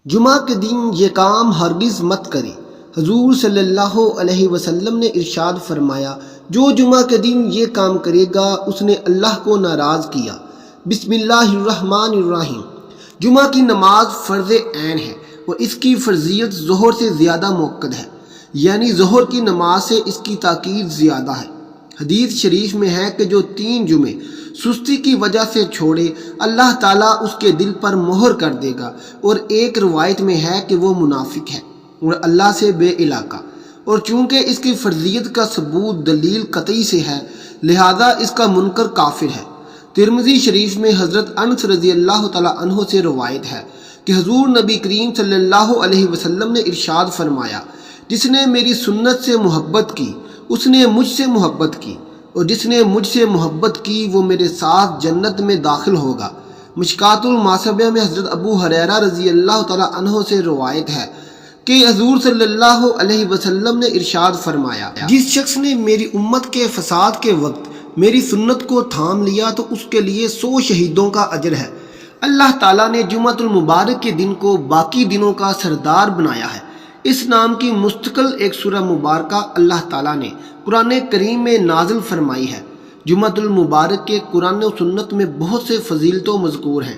جمعہ کے دن یہ کام ہرگز مت کرے۔ حضور صلی اللہ علیہ وسلم نے ارشاد فرمایا، جو جمعہ کے دن یہ کام کرے گا اس نے اللہ کو ناراض کیا۔ بسم اللہ الرحمن الرحیم۔ جمعہ کی نماز فرض عین ہے اور اس کی فرضیت ظہر سے زیادہ مؤکد ہے، یعنی ظہر کی نماز سے اس کی تاکید زیادہ ہے۔ حدیث شریف میں ہے کہ جو 3 جمعے سستی کی وجہ سے چھوڑے اللہ تعالیٰ اس کے دل پر مہر کر دے گا، اور ایک روایت میں ہے کہ وہ منافق ہے اور اللہ سے بے علاقہ، اور چونکہ اس کی فرضیت کا ثبوت دلیل قطعی سے ہے لہذا اس کا منکر کافر ہے۔ ترمذی شریف میں حضرت انس رضی اللہ تعالیٰ عنہ سے روایت ہے کہ حضور نبی کریم صلی اللہ علیہ وسلم نے ارشاد فرمایا، جس نے میری سنت سے محبت کی اس نے مجھ سے محبت کی، اور جس نے مجھ سے محبت کی وہ میرے ساتھ جنت میں داخل ہوگا۔ مشکات المصابیح میں حضرت ابو ہریرہ رضی اللہ تعالیٰ عنہ سے روایت ہے کہ حضور صلی اللہ علیہ وسلم نے ارشاد فرمایا، جس شخص نے میری امت کے فساد کے وقت میری سنت کو تھام لیا تو اس کے لیے 100 شہیدوں کا اجر ہے۔ اللہ تعالیٰ نے جمعۃ المبارک کے دن کو باقی دنوں کا سردار بنایا ہے۔ اس نام کی مستقل ایک سورہ مبارکہ اللہ تعالیٰ نے قرآن کریم میں نازل فرمائی ہے۔ جمعۃ المبارک کے قرآن و سنت میں بہت سے فضیلتوں مذکور ہیں،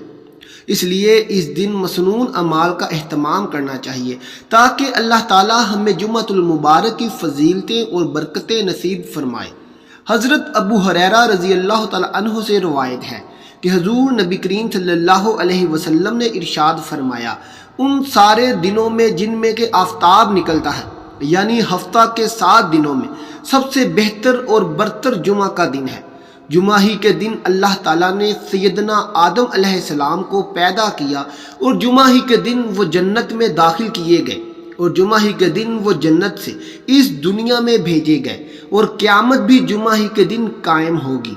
اس لیے اس دن مسنون اعمال کا اہتمام کرنا چاہیے تاکہ اللہ تعالیٰ ہمیں جمعۃ المبارک کی فضیلتیں اور برکتیں نصیب فرمائے۔ حضرت ابو ہریرہ رضی اللہ تعالیٰ عنہ سے روایت ہے کہ حضور نبی کریم صلی اللہ علیہ وسلم نے ارشاد فرمایا، ان سارے دنوں میں جن میں کہ آفتاب نکلتا ہے، یعنی ہفتہ کے 7 دنوں میں سب سے بہتر اور برتر جمعہ کا دن ہے۔ جمعہ ہی کے دن اللہ تعالیٰ نے سیدنا آدم علیہ السلام کو پیدا کیا، اور جمعہ ہی کے دن وہ جنت میں داخل کیے گئے، اور جمعہ ہی کے دن وہ جنت سے اس دنیا میں بھیجے گئے، اور قیامت بھی جمعہ ہی کے دن قائم ہوگی۔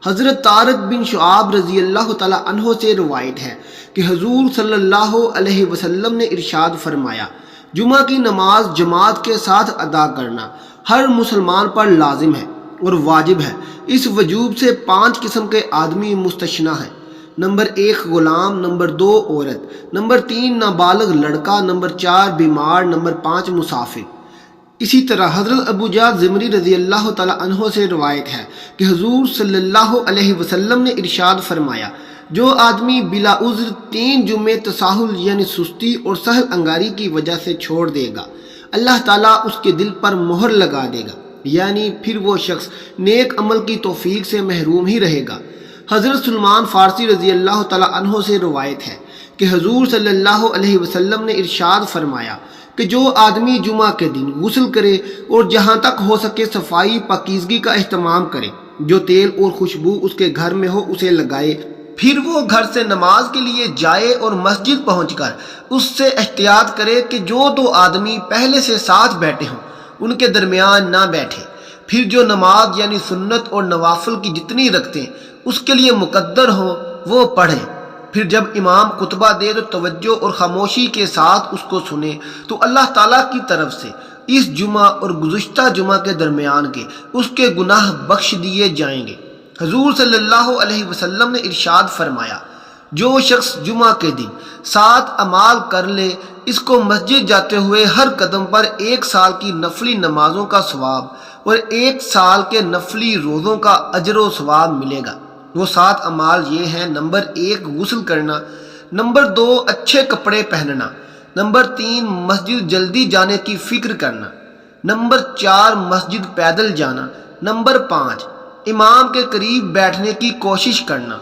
حضرت طارق بن شعاب رضی اللہ تعالیٰ عنہ سے روایت ہے کہ حضور صلی اللہ علیہ وسلم نے ارشاد فرمایا، جمعہ کی نماز جماعت کے ساتھ ادا کرنا ہر مسلمان پر لازم ہے اور واجب ہے۔ اس وجوب سے 5 قسم کے آدمی مستثنیٰ ہیں۔ نمبر 1 غلام، نمبر 2 عورت، نمبر 3 نابالغ لڑکا، نمبر 4 بیمار، نمبر 5 مسافر۔ اسی طرح حضرت ابو جعد زمری رضی اللہ تعالیٰ عنہ سے روایت ہے کہ حضور صلی اللہ علیہ وسلم نے ارشاد فرمایا، جو آدمی بلا عذر 3 جمعے تساہل یعنی سستی اور سہل انگاری کی وجہ سے چھوڑ دے گا، اللہ تعالیٰ اس کے دل پر مہر لگا دے گا، یعنی پھر وہ شخص نیک عمل کی توفیق سے محروم ہی رہے گا۔ حضرت سلمان فارسی رضی اللہ تعالیٰ عنہ سے روایت ہے کہ حضور صلی اللہ علیہ وسلم نے ارشاد فرمایا کہ جو آدمی جمعہ کے دن غسل کرے اور جہاں تک ہو سکے صفائی پاکیزگی کا اہتمام کرے، جو تیل اور خوشبو اس کے گھر میں ہو اسے لگائے، پھر وہ گھر سے نماز کے لیے جائے اور مسجد پہنچ کر اس سے احتیاط کرے کہ جو 2 آدمی پہلے سے ساتھ بیٹھے ہوں ان کے درمیان نہ بیٹھے، پھر جو نماز یعنی سنت اور نوافل کی جتنی رکھتے ہیں اس کے لیے مقدر ہوں وہ پڑھیں، پھر جب امام خطبہ دے تو توجہ اور خاموشی کے ساتھ اس کو سنیں، تو اللہ تعالیٰ کی طرف سے اس جمعہ اور گزشتہ جمعہ کے درمیان کے اس کے گناہ بخش دیے جائیں گے۔ حضور صلی اللہ علیہ وسلم نے ارشاد فرمایا، جو شخص جمعہ کے دن 7 اعمال کر لے اس کو مسجد جاتے ہوئے ہر قدم پر 1 سال کی نفلی نمازوں کا ثواب اور 1 سال کے نفلی روزوں کا اجر و ثواب ملے گا۔ وہ 7 اعمال یہ ہیں، نمبر 1 غسل کرنا، نمبر 2 اچھے کپڑے پہننا، نمبر 3 مسجد جلدی جانے کی فکر کرنا، نمبر 4 مسجد پیدل جانا، نمبر 5 امام کے قریب بیٹھنے کی کوشش کرنا،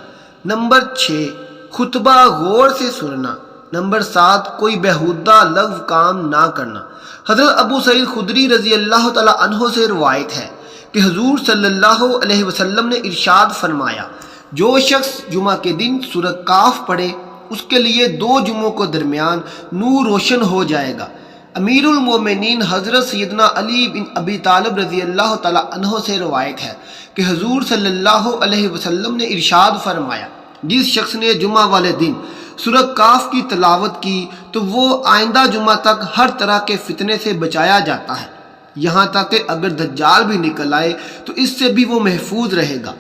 نمبر 6 خطبہ غور سے سننا، نمبر 7 کوئی بیہودہ لغو کام نہ کرنا۔ حضرت ابو سعید خدری رضی اللہ تعالیٰ عنہ سے روایت ہے کہ حضور صلی اللہ علیہ وسلم نے ارشاد فرمایا، جو شخص جمعہ کے دن سورہ کاف پڑھے اس کے لیے 2 جمعوں کے درمیان نور روشن ہو جائے گا۔ امیر المومنین حضرت سیدنا علی بن ابی طالب رضی اللہ تعالیٰ عنہ سے روایت ہے کہ حضور صلی اللہ علیہ وسلم نے ارشاد فرمایا، جس شخص نے جمعہ والے دن سورہ کاف کی تلاوت کی تو وہ آئندہ جمعہ تک ہر طرح کے فتنے سے بچایا جاتا ہے، یہاں تک کہ اگر دجال بھی نکل آئے تو اس سے بھی وہ محفوظ رہے گا۔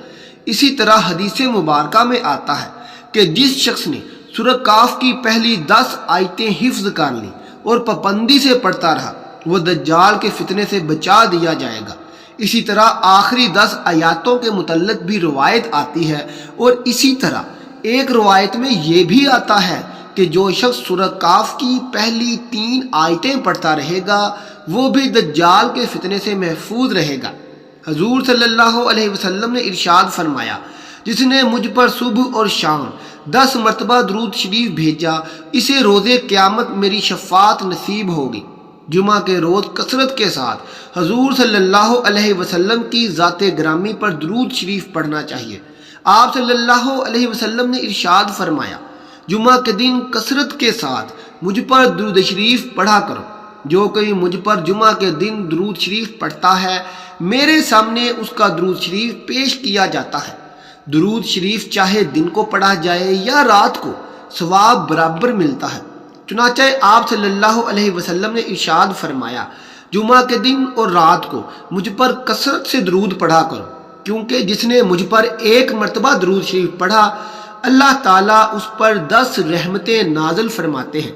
اسی طرح حدیث مبارکہ میں آتا ہے کہ جس شخص نے سورہ کاف کی پہلی 10 آیتیں حفظ کر لیں اور پابندی سے پڑھتا رہا، وہ دجال کے فتنے سے بچا دیا جائے گا۔ اسی طرح آخری 10 آیاتوں کے متعلق بھی روایت آتی ہے، اور اسی طرح ایک روایت میں یہ بھی آتا ہے کہ جو شخص سورہ کاف کی پہلی 3 آیتیں پڑھتا رہے گا وہ بھی دجال کے فتنے سے محفوظ رہے گا۔ حضور صلی اللہ علیہ وسلم نے ارشاد فرمایا، جس نے مجھ پر صبح اور شام 10 مرتبہ درود شریف بھیجا، اسے روز قیامت میری شفاعت نصیب ہوگی۔ جمعہ کے روز کثرت کے ساتھ حضور صلی اللہ علیہ وسلم کی ذات گرامی پر درود شریف پڑھنا چاہیے۔ آپ صلی اللہ علیہ وسلم نے ارشاد فرمایا، جمعہ کے دن کثرت کے ساتھ مجھ پر درود شریف پڑھا کرو۔ جو کوئی مجھ پر جمعہ کے دن درود شریف پڑھتا ہے، میرے سامنے اس کا درود شریف پیش کیا جاتا ہے۔ درود شریف چاہے دن کو پڑھا جائے یا رات کو، ثواب برابر ملتا ہے۔ چنانچہ آپ صلی اللہ علیہ وسلم نے ارشاد فرمایا، جمعہ کے دن اور رات کو مجھ پر کثرت سے درود پڑھا کرو، کیونکہ جس نے مجھ پر 1 مرتبہ درود شریف پڑھا، اللہ تعالیٰ اس پر 10 رحمتیں نازل فرماتے ہیں۔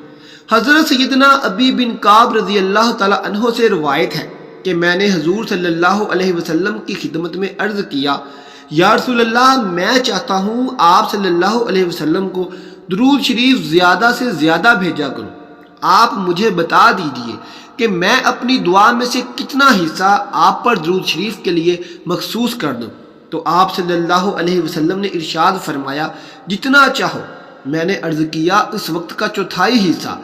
حضرت سیدنا ابی بن کعب رضی اللہ تعالیٰ عنہ سے روایت ہے کہ میں نے حضور صلی اللہ علیہ وسلم کی خدمت میں عرض کیا، یا رسول اللہ، میں چاہتا ہوں آپ صلی اللہ علیہ وسلم کو درود شریف زیادہ سے زیادہ بھیجا کروں۔ آپ مجھے بتا دیجئے کہ میں اپنی دعا میں سے کتنا حصہ آپ پر درود شریف کے لیے مخصوص کر دوں۔ تو آپ صلی اللہ علیہ وسلم نے ارشاد فرمایا، جتنا چاہو۔ میں نے عرض کیا، اس وقت کا 1/4 حصہ۔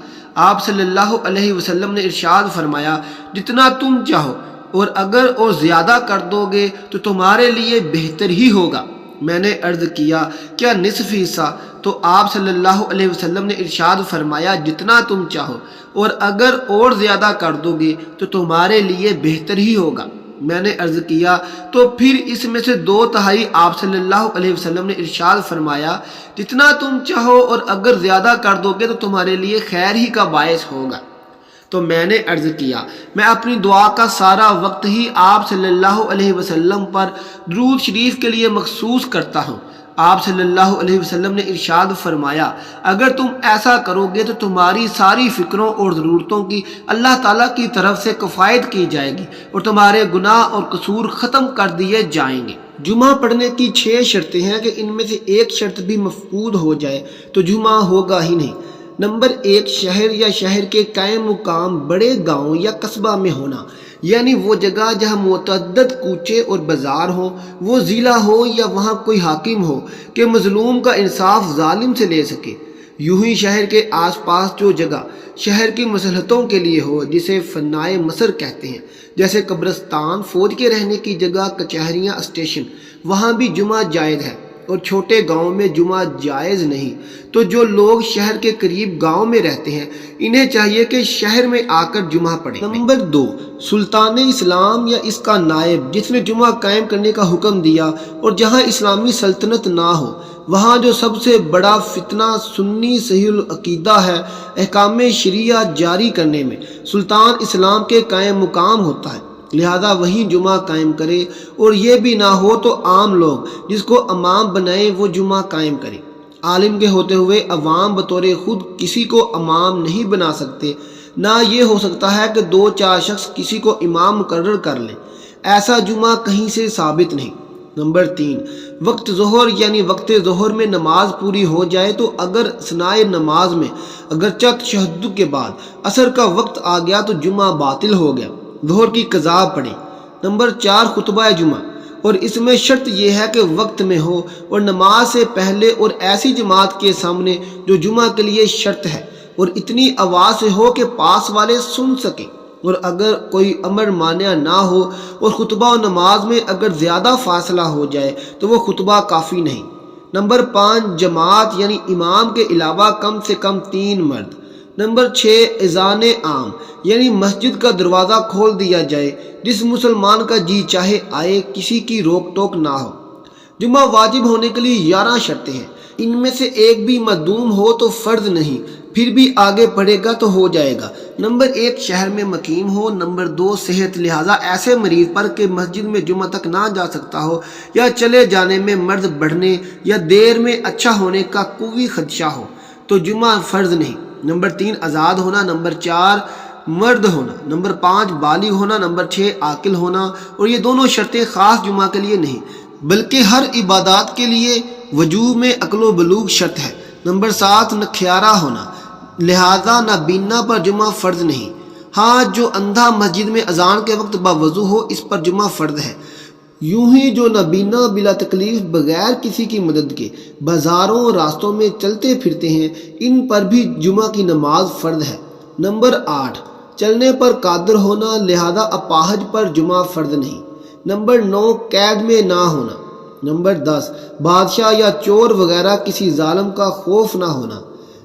آپ صلی اللہ علیہ وسلم نے ارشاد فرمایا، جتنا تم چاہو، اور اگر اور زیادہ کر دو گے تو تمہارے لیے بہتر ہی ہوگا۔ میں نے عرض کیا، کیا نصف حصہ؟ تو آپ صلی اللہ علیہ وسلم نے ارشاد فرمایا، جتنا تم چاہو، اور اگر اور زیادہ کر دو گے تو تمہارے لیے بہتر ہی ہوگا۔ میں نے عرض کیا، تو پھر اس میں سے 2/3 آپ صلی اللہ علیہ وسلم نے ارشاد فرمایا، جتنا تم چاہو اور اگر زیادہ کر دو گے تو تمہارے لیے خیر ہی کا باعث ہوگا۔ تو میں نے عرض کیا، میں اپنی دعا کا سارا وقت ہی آپ صلی اللہ علیہ وسلم پر درود شریف کے لیے مخصوص کرتا ہوں۔ آپ صلی اللہ علیہ وسلم نے ارشاد فرمایا، اگر تم ایسا کرو گے تو تمہاری ساری فکروں اور ضرورتوں کی اللہ تعالیٰ کی طرف سے کفایت کی جائے گی اور تمہارے گناہ اور قصور ختم کر دیے جائیں گے۔ جمعہ پڑھنے کی 6 شرطیں ہیں کہ ان میں سے ایک شرط بھی مفقود ہو جائے تو جمعہ ہوگا ہی نہیں۔ نمبر 1، شہر یا شہر کے قائم مقام بڑے گاؤں یا قصبہ میں ہونا، یعنی وہ جگہ جہاں متعدد کوچے اور بازار ہوں، وہ ضلع ہو یا وہاں کوئی حاکم ہو کہ مظلوم کا انصاف ظالم سے لے سکے۔ یوں ہی شہر کے آس پاس جو جگہ شہر کی مصلحتوں کے لیے ہو، جسے فنائے مصر کہتے ہیں، جیسے قبرستان، فوج کے رہنے کی جگہ، کچہریاں، اسٹیشن، وہاں بھی جمعہ جائز ہے، اور چھوٹے گاؤں میں جمعہ جائز نہیں۔ تو جو لوگ شہر کے قریب گاؤں میں رہتے ہیں، انہیں چاہیے کہ شہر میں آ کر جمعہ پڑھیں۔ نمبر 2، سلطان اسلام یا اس کا نائب جس نے جمعہ قائم کرنے کا حکم دیا، اور جہاں اسلامی سلطنت نہ ہو، وہاں جو سب سے بڑا فتنہ سنی صحیح العقیدہ ہے، احکام شریعہ جاری کرنے میں سلطان اسلام کے قائم مقام ہوتا ہے، لہذا وہیں جمعہ قائم کرے، اور یہ بھی نہ ہو تو عام لوگ جس کو امام بنائیں وہ جمعہ قائم کرے۔ عالم کے ہوتے ہوئے عوام بطور خود کسی کو امام نہیں بنا سکتے، نہ یہ ہو سکتا ہے کہ 2-4 شخص کسی کو امام مقرر کر لیں، ایسا جمعہ کہیں سے ثابت نہیں۔ نمبر 3، وقت ظہر یعنی وقت ظہر میں نماز پوری ہو جائے تو اگر ثنائے نماز میں اگرچہ تشہد کے بعد عصر کا وقت آ گیا تو جمعہ باطل ہو گیا، ظہر کی قضا پڑے۔ نمبر 4، خطبہ جمعہ، اور اس میں شرط یہ ہے کہ وقت میں ہو اور نماز سے پہلے، اور ایسی جماعت کے سامنے جو جمعہ کے لیے شرط ہے، اور اتنی آواز سے ہو کہ پاس والے سن سکیں، اور اگر کوئی امر مانع نہ ہو اور خطبہ و نماز میں اگر زیادہ فاصلہ ہو جائے تو وہ خطبہ کافی نہیں۔ نمبر 5، جماعت یعنی امام کے علاوہ کم سے کم 3 مرد۔ نمبر 6، اذان عام یعنی مسجد کا دروازہ کھول دیا جائے، جس مسلمان کا جی چاہے آئے، کسی کی روک ٹوک نہ ہو۔ جمعہ واجب ہونے کے لیے 11 شرطیں ہیں، ان میں سے ایک بھی معدوم ہو تو فرض نہیں، پھر بھی آگے پڑھے گا تو ہو جائے گا۔ نمبر 1، شہر میں مقیم ہو۔ نمبر 2، صحت، لہذا ایسے مریض پر کہ مسجد میں جمعہ تک نہ جا سکتا ہو، یا چلے جانے میں مرض بڑھنے یا دیر میں اچھا ہونے کا کوئی خدشہ ہو۔ تو جمعہ فرض نہیں۔ نمبر 3 آزاد ہونا، نمبر 4 مرد ہونا، نمبر 5 بالغ ہونا، نمبر 6 عاقل ہونا، اور یہ دونوں شرطیں خاص جمعہ کے لیے نہیں بلکہ ہر عبادات کے لیے وجوب میں عقل و بلوغ شرط ہے۔ نمبر 7 نکھیارہ ہونا، لہذا نابینا پر جمعہ فرض نہیں۔ ہاں جو اندھا مسجد میں اذان کے وقت باوضو ہو اس پر جمعہ فرض ہے۔ یوں ہی جو نابینا بلا تکلیف بغیر کسی کی مدد کے بازاروں راستوں میں چلتے پھرتے ہیں ان پر بھی جمعہ کی نماز فرض ہے۔ نمبر 8 چلنے پر قادر ہونا، لہذا اپاہج پر جمعہ فرض نہیں۔ نمبر 9 قید میں نہ ہونا۔ نمبر 10 بادشاہ یا چور وغیرہ کسی ظالم کا خوف نہ ہونا۔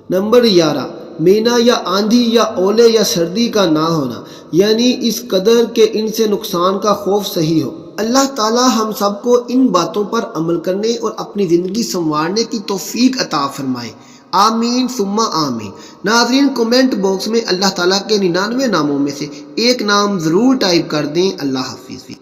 نمبر 11 مینا یا آندھی یا اولے یا سردی کا نہ ہونا، یعنی اس قدر کہ ان سے نقصان کا خوف صحیح ہو۔ اللہ تعالی ہم سب کو ان باتوں پر عمل کرنے اور اپنی زندگی سنوارنے کی توفیق عطا فرمائے، آمین ثم آمین۔ ناظرین کومنٹ باکس میں اللہ تعالیٰ کے 99 ناموں میں سے ایک نام ضرور ٹائپ کر دیں۔ اللہ حافظ۔